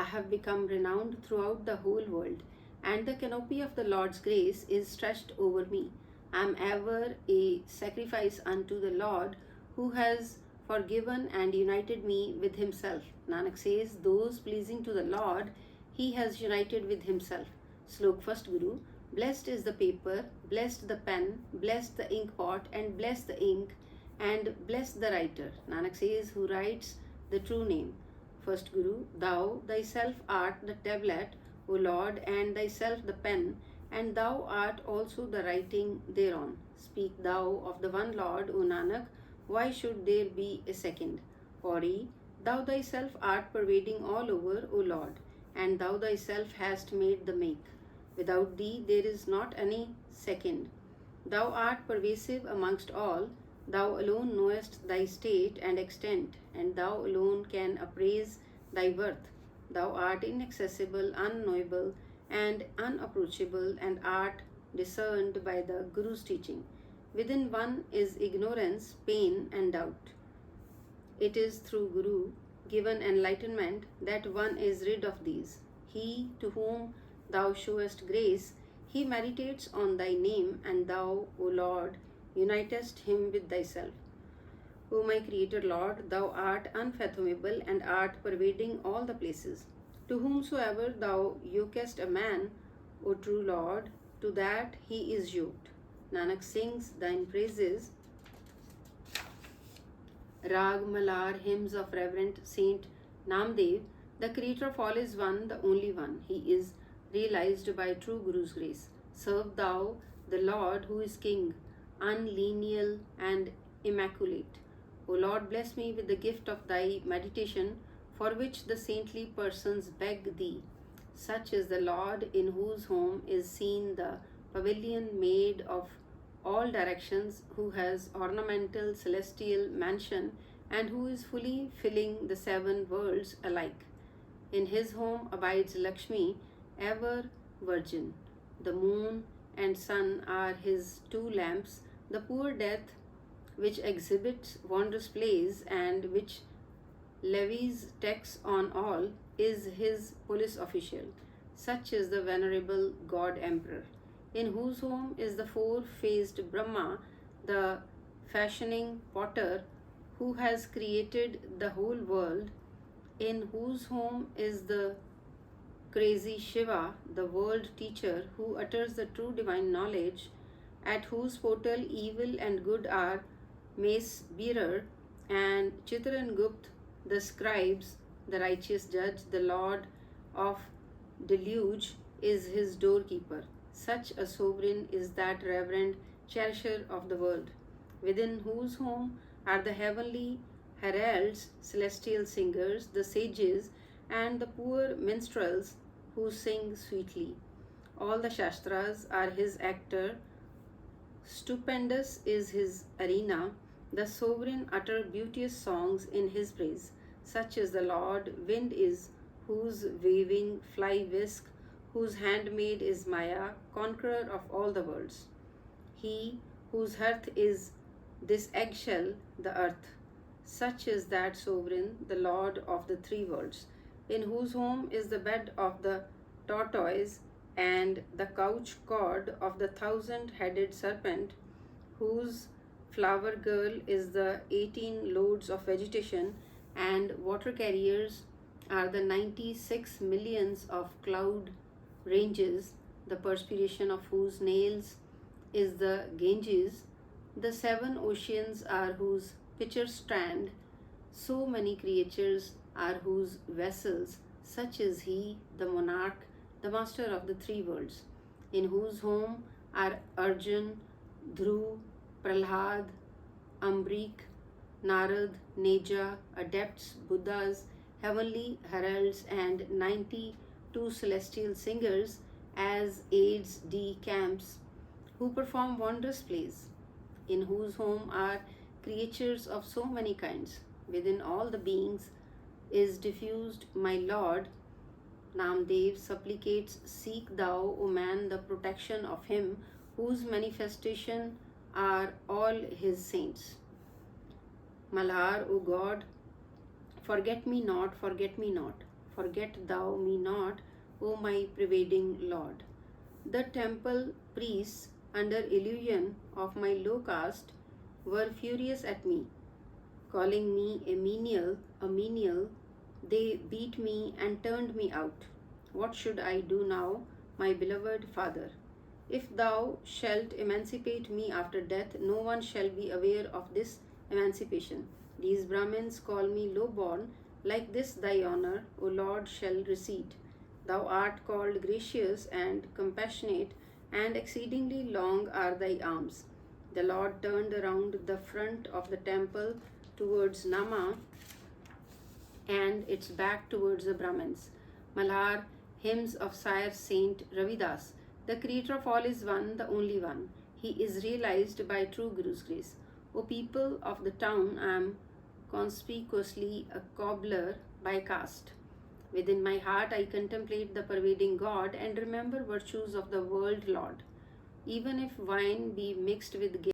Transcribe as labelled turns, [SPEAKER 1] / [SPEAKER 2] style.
[SPEAKER 1] have become renowned throughout the whole world, and the canopy of the Lord's grace is stretched over me. I am ever a sacrifice unto the Lord, who has forgiven and united me with himself. Nanak says, those pleasing to the Lord, he has united with himself. Slok First Guru. Blessed is the paper, blessed the pen, blessed the ink pot, and blessed the ink, and blessed the writer. Nanak says, who writes the true name. First Guru. Thou thyself art the tablet, O Lord, and thyself the pen, and thou art also the writing thereon. Speak thou of the one Lord, O Nanak, why should there be a second? Pauri. Thou thyself art pervading all over, O Lord, and thou thyself hast made the make. Without thee there is not any second. Thou art pervasive amongst all, thou alone knowest thy state and extent, and thou alone can appraise thy worth. Thou art inaccessible, unknowable, and unapproachable, and art discerned by the Guru's teaching. Within one is ignorance, pain, and doubt. It is through Guru given enlightenment that one is rid of these. He to whom thou showest grace, he meditates on thy name, and thou, O Lord, unitest him with thyself. O my Creator Lord, thou art unfathomable and art pervading all the places. To whomsoever thou yokest a man, O true Lord, to that he is yoked. Nanak sings thine praises. Rag Malar, hymns of Reverend Saint Namdev. The Creator of all is one, the only one. He is realized by true Guru's grace. Serve thou the Lord who is King, unlineal and immaculate. O Lord, bless me with the gift of thy meditation, for which the saintly persons beg thee. Such is the Lord, in whose home is seen the pavilion made of all directions, who has ornamental celestial mansion, and who is fully filling the seven worlds alike. In his home abides Lakshmi, ever virgin. The moon and sun are his two lamps. The poor death, which exhibits wondrous plays and which levies tax on all, is his police official. Such is the venerable God Emperor, in whose home is the four-faced Brahma, the fashioning potter, who has created the whole world, in whose home is the crazy Shiva, the world teacher, who utters the true divine knowledge, at whose portal evil and good are mace bearer, and Chitragupt, the scribes, the righteous judge, the lord of deluge, is his doorkeeper. Such a sovereign is that reverend cherisher of the world, within whose home are the heavenly heralds, celestial singers, the sages, and the poor minstrels who sing sweetly. All the Shastras are his actor. Stupendous is his arena. The sovereign utter beauteous songs in his praise. Such is the Lord. Wind is whose waving fly whisk, whose handmaid is Maya, conqueror of all the worlds. He whose hearth is this eggshell, the earth. Such is that sovereign, the Lord of the three worlds, in whose home is the bed of the tortoise and the couch cord of the thousand-headed serpent, whose flower girl is the 18 loads of vegetation, and water carriers are the 96 millions of cloud ranges, the perspiration of whose nails is the Ganges. The seven oceans are whose pitcher strand. So many creatures are whose vessels. Such is he, the monarch, the master of the three worlds, in whose home are Arjun, Dhruv, Prahlad, Ambrik, Narad, Neja, adepts, Buddhas, heavenly heralds, and 92 celestial singers as aides de camps, who perform wondrous plays, in whose home are creatures of so many kinds. Within all the beings is diffused my Lord. Namdev supplicates, seek thou, O man, the protection of him whose manifestation are all his saints. Malar, O God, forget me not, forget thou me not, O my pervading Lord. The temple priests, under illusion of my low caste, were furious at me, calling me a menial. They beat me and turned me out. What should I do now, my beloved Father? If thou shalt emancipate me after death, no one shall be aware of this emancipation. These Brahmins call me low born, like this thy honour, O Lord, shall recede. Thou art called gracious and compassionate, and exceedingly long are thy arms. The Lord turned around the front of the temple towards Nama and its back towards the Brahmins. Malhar, hymns of Sire Saint Ravidas. The Creator of all is one, the only one. He is realized by true Guru's grace. O people of the town, I am conspicuously a cobbler by caste. Within my heart I contemplate the pervading God and remember virtues of the world Lord. Even if wine be mixed with